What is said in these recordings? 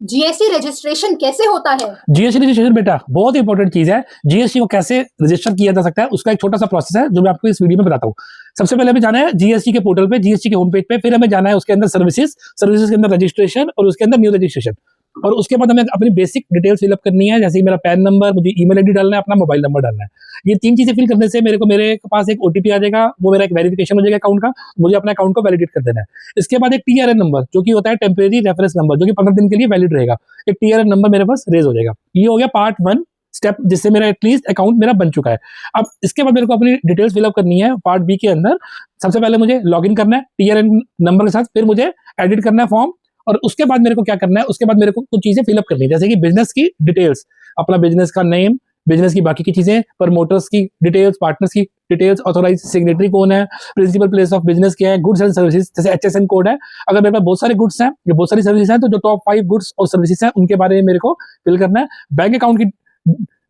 GST registration कैसे होता है? जीएसटी रजिस्ट्रेशन बेटा बहुत इंपॉर्टेंट चीज है। जीएसटी को कैसे रजिस्टर किया जा सकता है उसका एक छोटा सा प्रोसेस है जो मैं आपको इस वीडियो में बताता हूँ। सबसे पहले हमें जाना है जीएसटी के पोर्टल पे, जीएसटी के होम पेज पे, फिर हमें जाना है उसके अंदर सर्विसेज के अंदर रजिस्ट्रेशन और उसके अंदर न्यू रजिस्ट्रेशन, और उसके बाद हमें अपनी बेसिक डिटेल्स फिलअप करनी है, जैसे मेरा पैन नंबर, मुझे ईमेल आईडी डालना है, अपना मोबाइल नंबर डालना है। ये 3 चीजें फिल करने से मेरे पास एक ओटीपी आ जाएगा, वो मेरा एक वेरिफिकेशन हो जाएगा अकाउंट का, मुझे अपने अकाउंट को वैलिडेट कर देना है। इसके बाद एक टीआरएन नंबर जो कि होता है टेम्परेरी रेफरेंस नंबर, जो कि 15 दिन के लिए वैलिड रहेगा। एक टीआरएन नंबर मेरे पास रेज हो जाएगा। ये हो गया पार्ट 1 स्टेप, जिससे मेरा एटलीस्ट अकाउंट मेरा बन चुका है। अब इसके बाद मेरे को अपनी डिटेल्स फिलअप करनी है पार्ट बी के अंदर। सबसे पहले मुझे लॉगिन करना है टीआरएन नंबर के साथ, फिर मुझे एडिट करना है फॉर्म, और उसके बाद मेरे को क्या करना है, उसके बाद मेरे को कुछ चीजें फिलअप करनी है, जैसे कि बिजनेस की डिटेल्स, अपना बिजनेस का नेम, बिजनेस की बाकी की चीजें, प्रमोटर्स की डिटेल्स, पार्टनर्स की डिटेल्स, ऑथोराइज सिग्नेटरी कौन है, प्रिंसिपल प्लेस ऑफ बिजनेस क्या है, गुड्स एंड सर्विसेज जैसे एचएसएन कोड है। अगर मेरे पास बहुत सारे गुड्स हैं या बहुत सारी सर्विसेज हैं तो जो टॉप 5 गुड्स और सर्विसेज हैं उनके बारे में मेरे को फिल करना है। बैंक अकाउंट की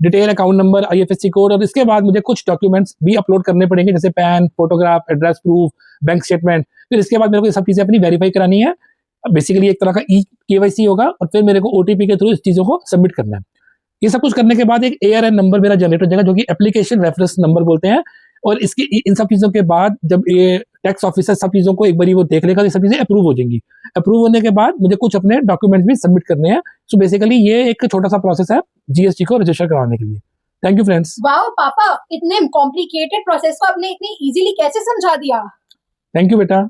detail, account number, IFSC code, और इसके बाद मुझे कुछ डॉक्यूमेंट्स भी अपलोड करने पड़ेंगे, जैसे pan, photograph, address proof, bank statement. फिर इसके बाद मेरे को ये सब चीजें अपनी वेरीफाई करानी है। बेसिकली एक तरह का केवाईसी होगा, और फिर मेरे को ओटीपी के थ्रू इस चीजों को सबमिट करना है। ये सब कुछ करने के बाद एक एआरएन नंबर मेरा जनरेट हो जाएगा, जो कि एप्लीकेशन रेफरेंस नंबर बोलते हैं। और इसकी इन सब चीजों के बाद जब ये टैक्स ऑफिसर सब चीजों को एक बार वो देख लेगा, ये सब चीजें अप्रूव हो जाएंगी। अप्रूव होने के बाद मुझे कुछ अपने डॉक्यूमेंट्स भी सबमिट करने हैं। सो बेसिकली ये एक छोटा सा प्रोसेस है जीएसटी को रजिस्टर करवाने के लिए। Thank you friends. वाओ पापा, इतने कॉम्प्लिकेटेड प्रोसेस को आपने इतनी इजीली कैसे समझा दिया? थैंक यू बेटा।